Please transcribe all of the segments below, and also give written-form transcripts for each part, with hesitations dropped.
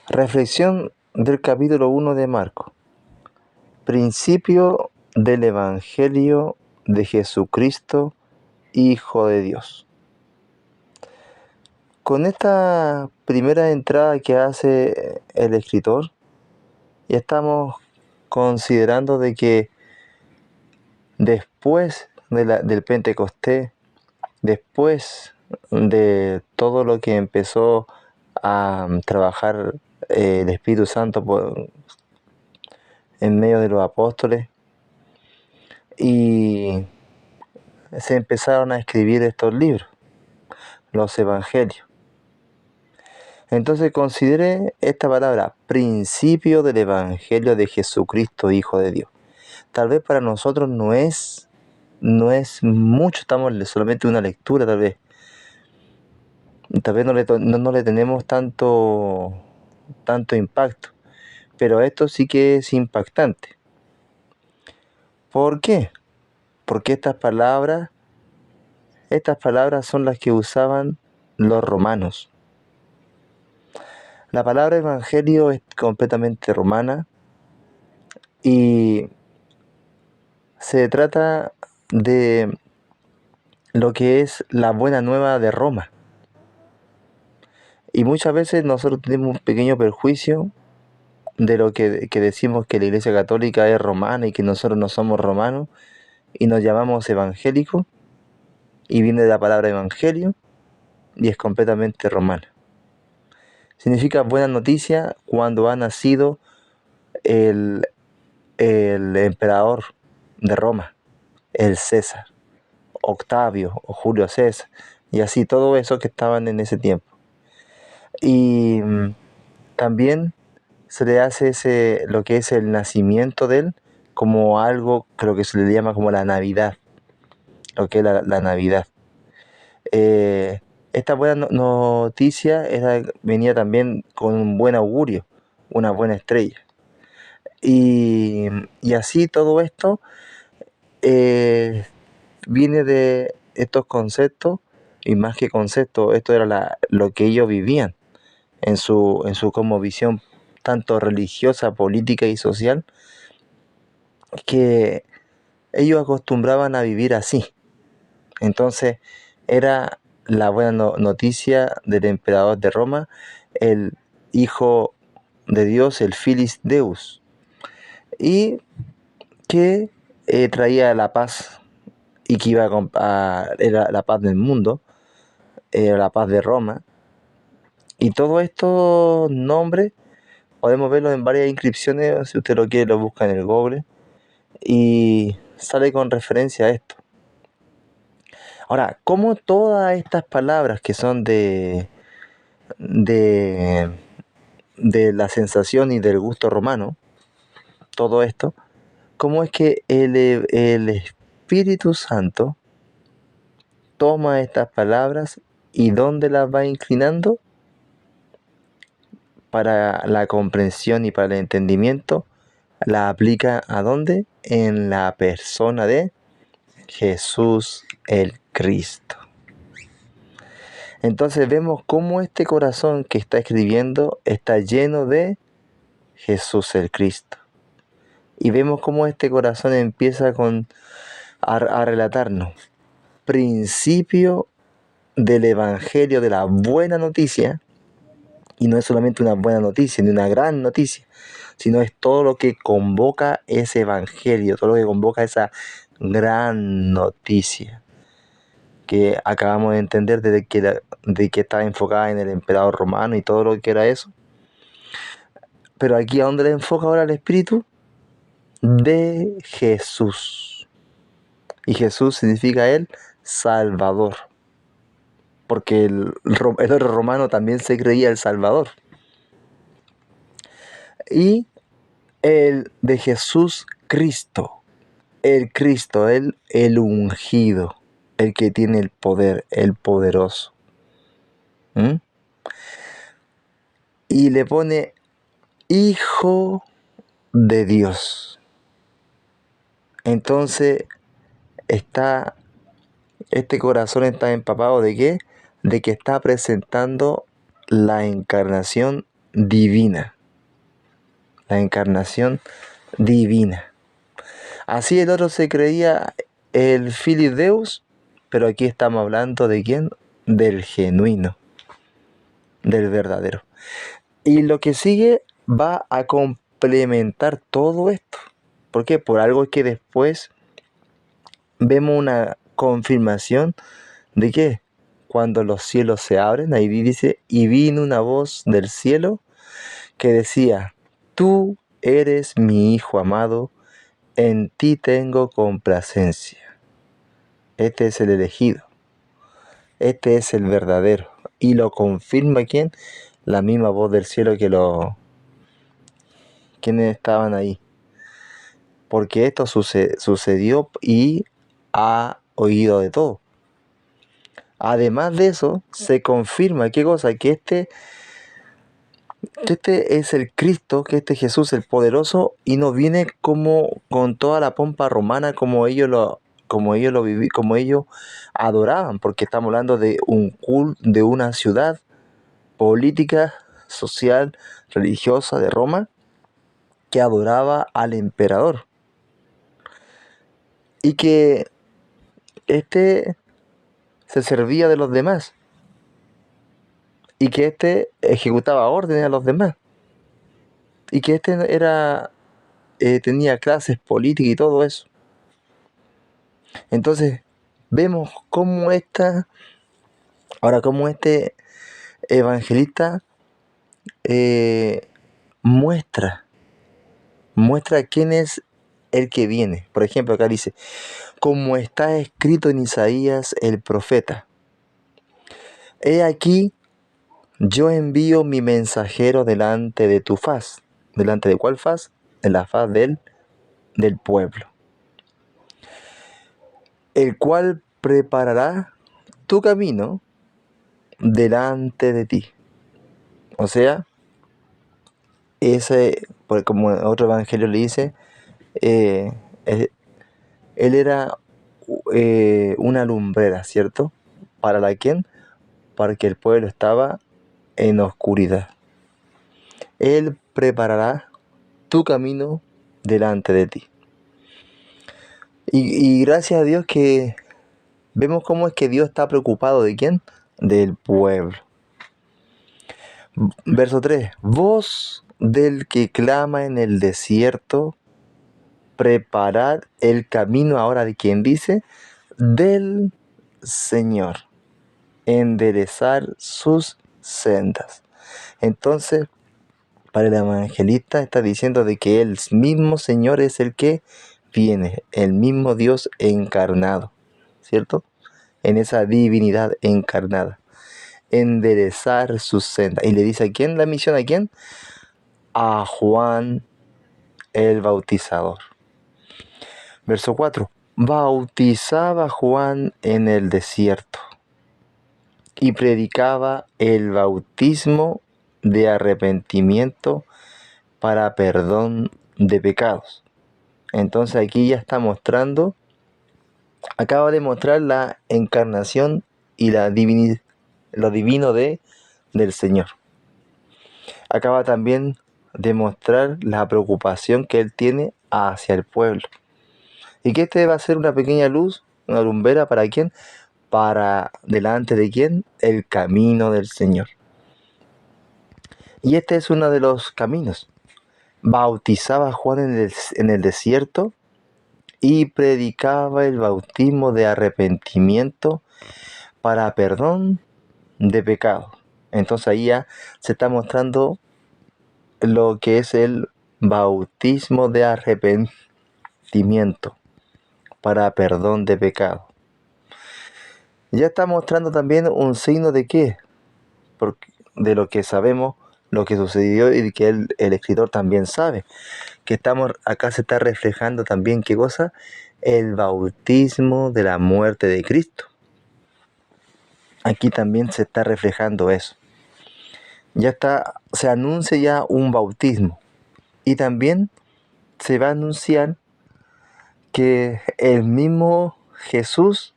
Reflexión del capítulo 1 de Marcos. Principio del Evangelio de Jesucristo, Hijo de Dios. Con esta primera entrada que hace el escritor, ya estamos considerando de que después del Pentecostés, después de todo lo que empezó a trabajar el Espíritu Santo en medio de los apóstoles, y se empezaron a escribir estos libros, los evangelios. Entonces considere esta palabra, principio del Evangelio de Jesucristo, Hijo de Dios. Tal vez para nosotros no es mucho, estamos solamente una lectura tal vez. Tal vez no le tenemos tanto impacto, pero esto sí que es impactante. ¿Por qué? Porque estas palabras son las que usaban los romanos. La palabra evangelio es completamente romana y se trata de lo que es la buena nueva de Roma. Y muchas veces nosotros tenemos un pequeño perjuicio de lo que decimos que la Iglesia Católica es romana y que nosotros no somos romanos y nos llamamos evangélicos, y viene de la palabra evangelio y es completamente romana. Significa buena noticia cuando ha nacido el emperador de Roma, el César, Octavio o Julio César, y así todo eso que estaban en ese tiempo. Y también se le hace lo que es el nacimiento de él como algo, creo que se le llama como la Navidad, lo que es la Navidad. Esta buena noticia venía también con un buen augurio, una buena estrella. Y así todo esto viene de estos conceptos, y más que conceptos, esto era lo que ellos vivían en su como visión tanto religiosa, política y social, que ellos acostumbraban a vivir así. Entonces era la buena noticia del emperador de Roma, el Hijo de Dios, el Filis Deus, y que traía la paz y que iba era la paz del mundo, era la paz de Roma. Y todos estos nombres podemos verlos en varias inscripciones, si usted lo quiere lo busca en el Google y sale con referencia a esto. Ahora, ¿cómo todas estas palabras que son de la sensación y del gusto romano, todo esto, cómo es que el Espíritu Santo toma estas palabras y dónde las va inclinando para la comprensión y para el entendimiento? La aplica ¿a dónde? En la persona de Jesús el Cristo. Entonces vemos cómo este corazón que está escribiendo está lleno de Jesús el Cristo. Y vemos cómo este corazón empieza a relatarnos principio del Evangelio, de la buena noticia. Y no es solamente una buena noticia, ni una gran noticia, sino es todo lo que convoca ese Evangelio, todo lo que convoca esa gran noticia que acabamos de entender de que está enfocada en el emperador romano y todo lo que era eso. Pero aquí, ¿a dónde le enfoca ahora el Espíritu? De Jesús. Y Jesús significa el Salvador, porque el otro romano también se creía el Salvador. Y el de Jesús Cristo, el Cristo, el ungido, el que tiene el poder, el poderoso. Y le pone Hijo de Dios. Entonces este corazón está empapado ¿de qué? De que está presentando la encarnación divina. La encarnación divina. Así el otro se creía el Filii Deus, pero aquí estamos hablando de quién? Del genuino, del verdadero. Y lo que sigue va a complementar todo esto. ¿Por qué? Por algo que después vemos una confirmación de que cuando los cielos se abren, ahí dice, y vino una voz del cielo que decía, tú eres mi hijo amado, en ti tengo complacencia. Este es el elegido, este es el verdadero. Y lo confirma ¿quién? La misma voz del cielo quienes estaban ahí. Porque esto sucedió y ha oído de todo. Además de eso, se confirma, ¿qué cosa? Que este es el Cristo, que este Jesús, el poderoso, y no viene como con toda la pompa romana como ellos adoraban, porque estamos hablando de un culto, de una ciudad política, social, religiosa de Roma, que adoraba al emperador. Y que este se servía de los demás. Y que este ejecutaba órdenes a los demás. Y que este tenía clases políticas y todo eso. Entonces, vemos cómo cómo este evangelista muestra quién es el que viene. Por ejemplo, acá dice, como está escrito en Isaías el profeta, he aquí, yo envío mi mensajero delante de tu faz. ¿Delante de cuál faz? De la faz del pueblo. El cual preparará tu camino delante de ti. O sea, como otro evangelio le dice, él era una lumbrera, ¿cierto? ¿Para la quién? Para que el pueblo estaba en oscuridad. Él preparará tu camino delante de ti. Y gracias a Dios que vemos cómo es que Dios está preocupado ¿de quién? Del pueblo. Verso 3. Voz del que clama en el desierto, preparad el camino ahora de quien dice, del Señor, enderezar sus sendas. Entonces, para el evangelista está diciendo de que el mismo Señor es el que viene, el mismo Dios encarnado, ¿cierto? En esa divinidad encarnada. Enderezar sus sendas. Y le dice a quién la misión, ¿a quién? A Juan el Bautizador. Verso 4. Bautizaba Juan en el desierto y predicaba el bautismo de arrepentimiento para perdón de pecados. Entonces aquí ya está mostrando, acaba de mostrar la encarnación y lo divino del Señor. Acaba también de mostrar la preocupación que Él tiene hacia el pueblo. Y que este va a ser una pequeña luz, una lumbrera, ¿para quién? Para delante de quién? El camino del Señor. Y este es uno de los caminos. Bautizaba a Juan en el desierto y predicaba el bautismo de arrepentimiento para perdón de pecado. Entonces ahí ya se está mostrando lo que es el bautismo de arrepentimiento para perdón de pecado. Ya está mostrando también un signo de qué, de lo que sabemos, lo que sucedió y que el escritor también sabe, que acá se está reflejando también qué cosa, el bautismo de la muerte de Cristo. Aquí también se está reflejando eso. Se anuncia ya un bautismo y también se va a anunciar que el mismo Jesús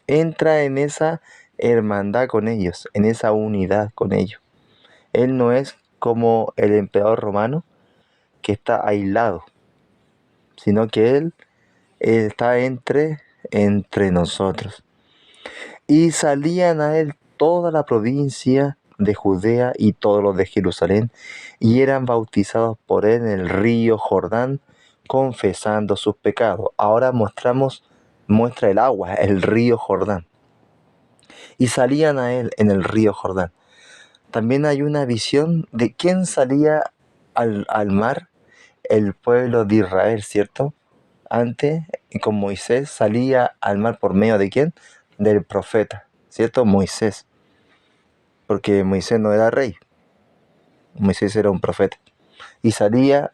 entra en esa hermandad con ellos, en esa unidad con ellos. Él no es como el emperador romano que está aislado, sino que Él está entre nosotros. Y salían a Él toda la provincia de Judea y todos los de Jerusalén, y eran bautizados por Él en el río Jordán, confesando sus pecados. Ahora muestra el agua, el río Jordán. Y salían a Él en el río Jordán. También hay una visión de quién salía al mar, el pueblo de Israel, ¿cierto? Antes, con Moisés, salía al mar por medio de quién? Del profeta, ¿cierto? Moisés. Porque Moisés no era rey, Moisés era un profeta. Y salía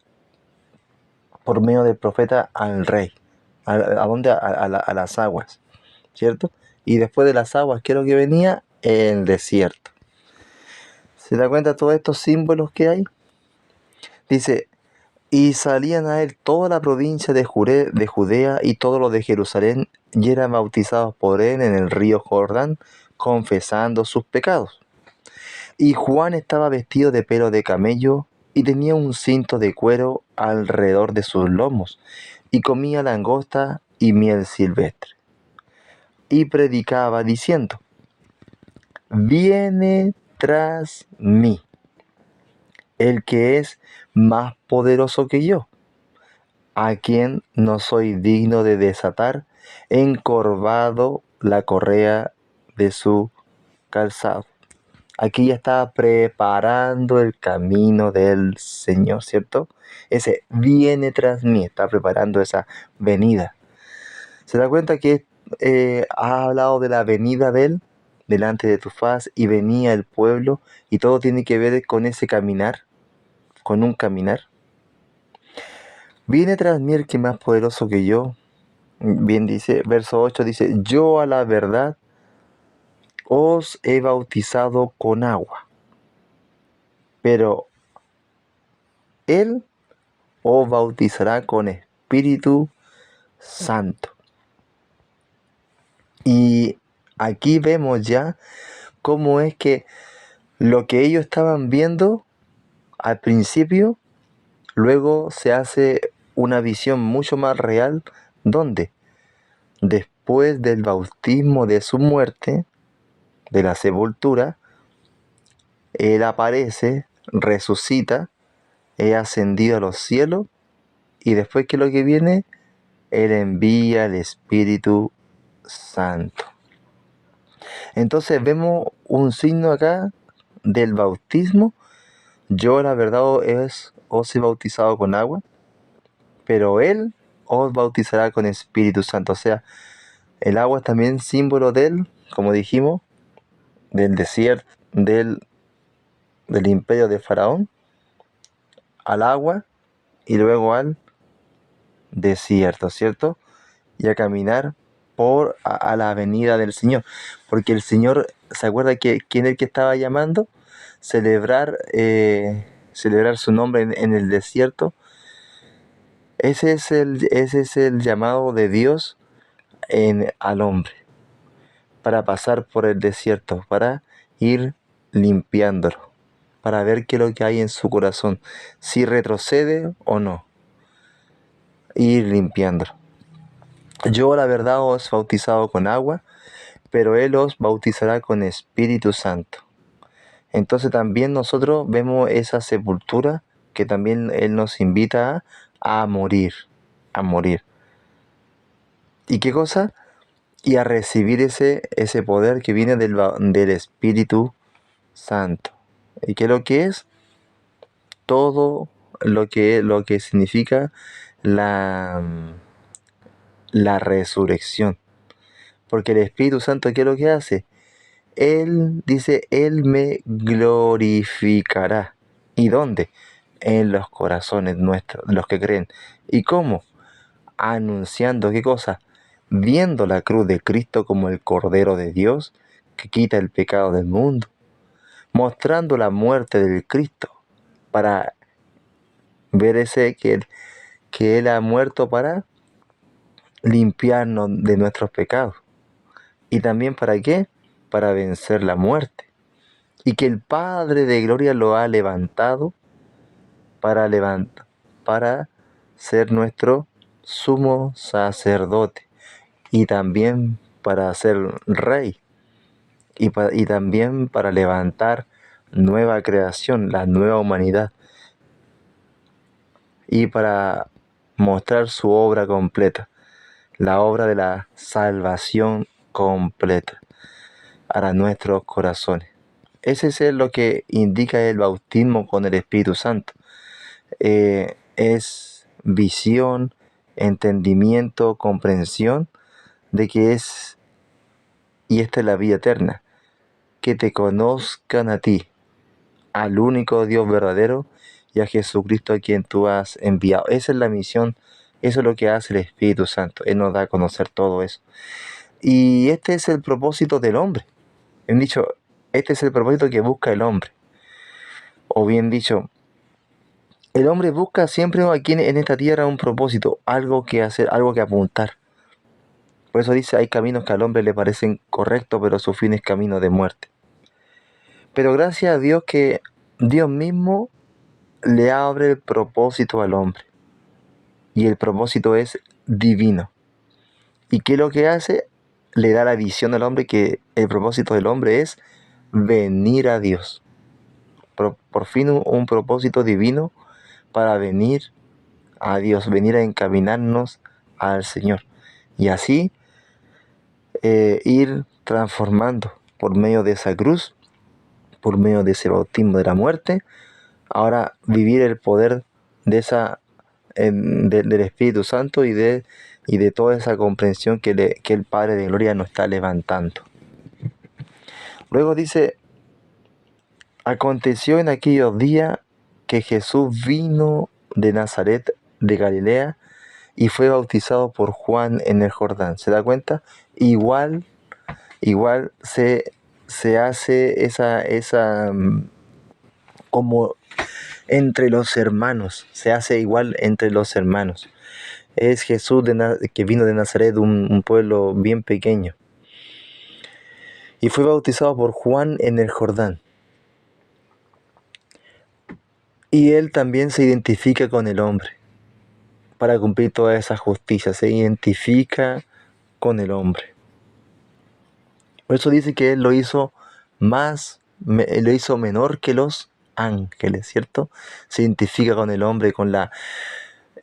por medio del profeta al rey. ¿A dónde? A las aguas, ¿cierto? Y después de las aguas, ¿qué es lo que venía? El desierto. ¿Se da cuenta de todos estos símbolos que hay? Dice, y salían a él toda la provincia de Judea y todos los de Jerusalén, y eran bautizados por él en el río Jordán, confesando sus pecados. Y Juan estaba vestido de pelo de camello y tenía un cinto de cuero alrededor de sus lomos, y comía langosta y miel silvestre. Y predicaba diciendo, viene tras mí el que es más poderoso que yo, a quien no soy digno de desatar encorvado la correa de su calzado. Aquí ya está preparando el camino del Señor, ¿cierto? Ese viene tras mí, está preparando esa venida. ¿Se da cuenta que ha hablado de la venida de Él delante de tu faz y venía el pueblo y todo tiene que ver con ese caminar, con un caminar? Viene tras mí el que más poderoso que yo. Bien dice, verso 8 dice, yo a la verdad os he bautizado con agua, pero Él os bautizará con Espíritu Santo. Y aquí vemos ya cómo es que lo que ellos estaban viendo al principio, luego se hace una visión mucho más real, donde después del bautismo de su muerte, de la sepultura, Él aparece, resucita, es ascendido a los cielos, y después, ¿qué es lo que viene? Él envía el Espíritu Santo. Entonces vemos un signo acá del bautismo. Yo la verdad os he bautizado con agua, pero Él os bautizará con Espíritu Santo. O sea, el agua es también símbolo como dijimos, del desierto, del imperio de Faraón, al agua y luego al desierto, ¿cierto? Y a caminar a la venida del Señor. Porque el Señor, ¿se acuerda quién es el que estaba llamando? Celebrar su nombre en el desierto. Ese es el llamado de Dios al hombre, para pasar por el desierto, para ir limpiándolo, para ver qué es lo que hay en su corazón, si retrocede o no, ir limpiándolo. Yo la verdad os he bautizado con agua, pero Él os bautizará con Espíritu Santo. Entonces también nosotros vemos esa sepultura que también Él nos invita a morir, a morir. ¿Y qué cosa? Y a recibir ese poder que viene del Espíritu Santo. ¿Y qué es lo que es? Todo lo que significa la, la resurrección. Porque el Espíritu Santo, ¿qué es lo que hace? Él dice, Él me glorificará. ¿Y dónde? En los corazones nuestros, de los que creen. ¿Y cómo? Anunciando, ¿qué cosa? Viendo la cruz de Cristo como el Cordero de Dios que quita el pecado del mundo. Mostrando la muerte del Cristo para ver que Él ha muerto para limpiarnos de nuestros pecados. ¿Y también para qué? Para vencer la muerte. y que el Padre de gloria lo ha levantado para ser nuestro sumo sacerdote y también para ser rey y también para levantar nueva creación, la nueva humanidad y para mostrar su obra completa, la obra de la salvación completa para nuestros corazones. Ese es lo que indica el bautismo con el Espíritu Santo. Es visión, entendimiento, comprensión de que es, y esta es la vida eterna, que te conozcan a ti, al único Dios verdadero y a Jesucristo a quien tú has enviado. Esa es la misión, eso es lo que hace el Espíritu Santo. Él nos da a conocer todo eso. Y este es el propósito del hombre. Bien dicho, este es el propósito que busca el hombre. O bien dicho, el hombre busca siempre aquí en esta tierra un propósito, algo que hacer, algo que apuntar. Por eso dice, hay caminos que al hombre le parecen correctos, pero su fin es camino de muerte. Pero gracias a Dios que Dios mismo le abre el propósito al hombre. Y el propósito es divino. ¿Y qué es lo que hace? Le da la visión al hombre que el propósito del hombre es venir a Dios. Por fin un propósito divino para venir a Dios, venir a encaminarnos al Señor. Y así ir transformando por medio de esa cruz, por medio de ese bautismo de la muerte, ahora vivir el poder de del Espíritu Santo y de toda esa comprensión que el Padre de Gloria nos está levantando. Luego dice, aconteció en aquellos días que Jesús vino de Nazaret de Galilea y fue bautizado por Juan en el Jordán. ¿Se da cuenta? Igual se hace esa como entre los hermanos, se hace igual entre los hermanos. Es Jesús que vino de Nazaret, un pueblo bien pequeño. Y fue bautizado por Juan en el Jordán. Y él también se identifica con el hombre. Para cumplir toda esa justicia, se identifica con el hombre. Por eso dice que él lo hizo lo hizo menor que los ángeles, ¿cierto? Se identifica con el hombre, con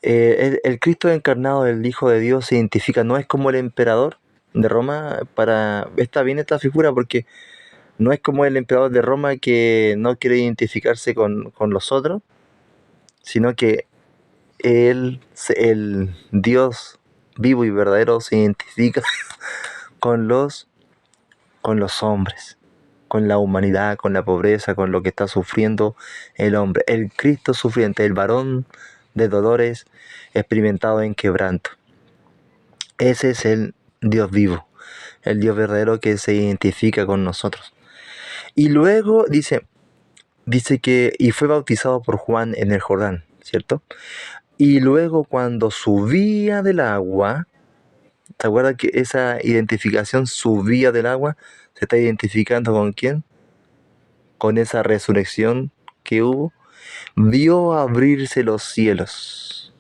el Cristo encarnado, el Hijo de Dios, se identifica, no es como el emperador de Roma, está bien esta figura porque no es como el emperador de Roma que no quiere identificarse con los otros, sino que el Dios vivo y verdadero se identifica con con los hombres, con la humanidad, con la pobreza, con lo que está sufriendo el hombre. El Cristo sufriente, el varón de dolores, experimentado en quebranto. Ese es el Dios vivo, el Dios verdadero que se identifica con nosotros. Y luego dice que, y fue bautizado por Juan en el Jordán, ¿cierto? Y luego cuando subía del agua, ¿te acuerdas que esa identificación subía del agua? ¿Se está identificando con quién? Con esa resurrección que hubo. Vio abrirse los cielos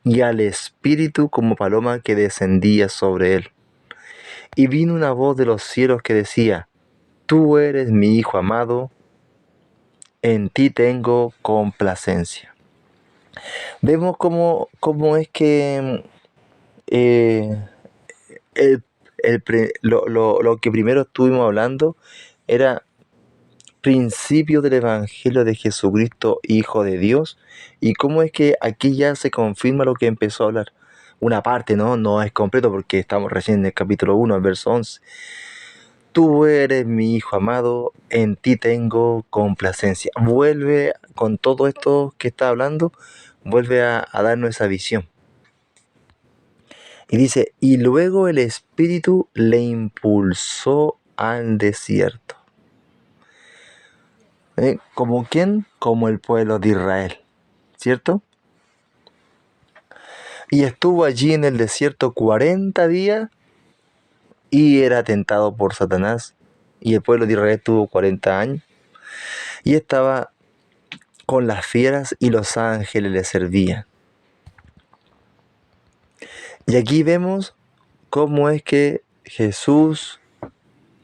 y al Espíritu como paloma que descendía sobre él. Y vino una voz de los cielos que decía, tú eres mi Hijo amado, en ti tengo complacencia. Vemos cómo es que eh, lo que primero estuvimos hablando era principio del Evangelio de Jesucristo, Hijo de Dios, y cómo es que aquí ya se confirma lo que empezó a hablar. Una parte, no es completo porque estamos recién en el capítulo 1, el verso 11. Tú eres mi Hijo amado, en ti tengo complacencia. Vuelve con todo esto que está hablando, vuelve a darnos esa visión. Y dice, y luego el Espíritu le impulsó al desierto. ¿Como quién? Como el pueblo de Israel, ¿cierto? Y estuvo allí en el desierto 40 días y era tentado por Satanás y el pueblo de Israel tuvo 40 años, y estaba con las fieras y los ángeles le servían. Y aquí vemos cómo es que Jesús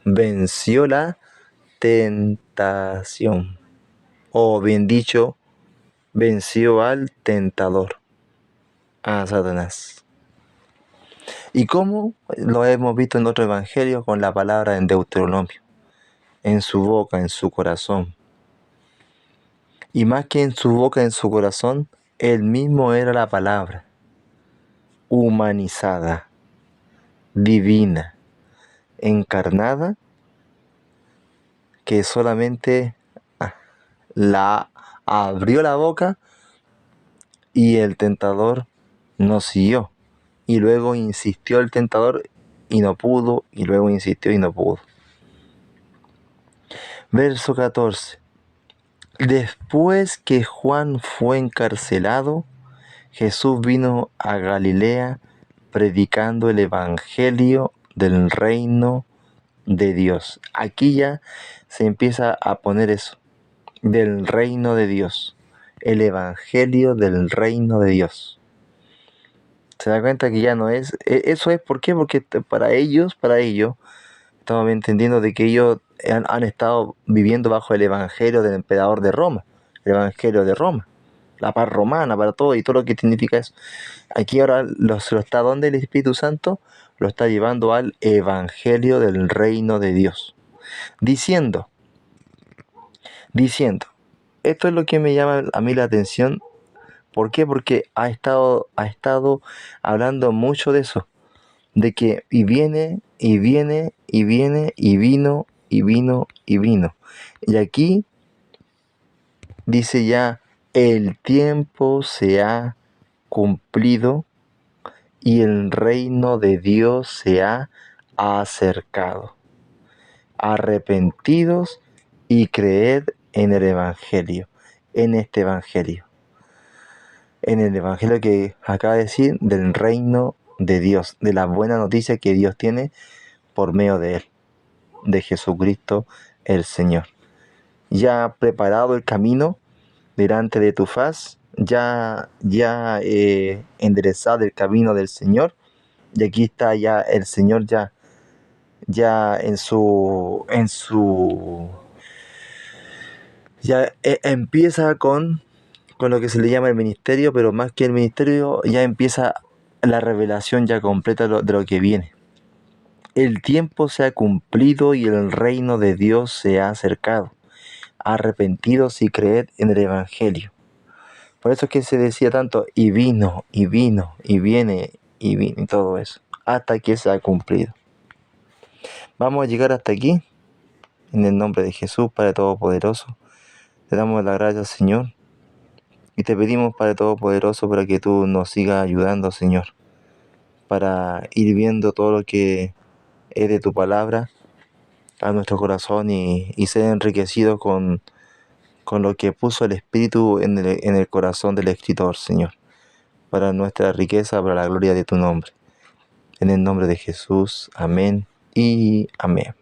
venció la tentación, o bien dicho, venció al tentador, a Satanás. Y cómo lo hemos visto en otro evangelio con la palabra en Deuteronomio, en su boca, en su corazón. Y más que en su boca, en su corazón, él mismo era la palabra, humanizada, divina, encarnada, que solamente la abrió la boca y el tentador no siguió. Y luego insistió el tentador y no pudo, y luego insistió y no pudo. Verso 14. Después que Juan fue encarcelado, Jesús vino a Galilea predicando el evangelio del reino de Dios. Aquí ya se empieza a poner eso, del reino de Dios, el evangelio del reino de Dios. Se da cuenta que ya no es, eso es, ¿por qué? Porque para ellos, estamos entendiendo de que ellos han estado viviendo bajo el evangelio del emperador de Roma, el evangelio de Roma, la paz romana para todo y todo lo que significa eso. Aquí ahora se lo está dando el Espíritu Santo, lo está llevando al evangelio del reino de Dios, diciendo, esto es lo que me llama a mí la atención. ¿Por qué? Porque ha estado hablando mucho de eso, de que y viene, y viene, y viene, y vino, y vino, y vino. Y aquí dice ya, el tiempo se ha cumplido y el reino de Dios se ha acercado. Arrepentidos y creed en el Evangelio, en este Evangelio. En el Evangelio que acaba de decir del reino de Dios, de la buena noticia que Dios tiene por medio de Él, de Jesucristo el Señor. Ya ha preparado el camino delante de tu faz, ya enderezado el camino del Señor, y aquí está ya el Señor ya ya empieza con lo que se le llama el ministerio, pero más que el ministerio ya empieza la revelación ya completa de lo que viene. El tiempo se ha cumplido y el reino de Dios se ha acercado. Arrepentidos y creed en el Evangelio. Por eso es que se decía tanto, y vino, y vino, y viene, y vino, y todo eso, hasta que se ha cumplido. Vamos a llegar hasta aquí, en el nombre de Jesús, Padre Todopoderoso. Te damos las gracias, Señor, y te pedimos, Padre Todopoderoso, para que tú nos sigas ayudando, Señor, para ir viendo todo lo que es de tu palabra a nuestro corazón y ser enriquecido con lo que puso el Espíritu en el corazón del escritor, Señor, para nuestra riqueza, para la gloria de tu nombre. En el nombre de Jesús, amén y amén.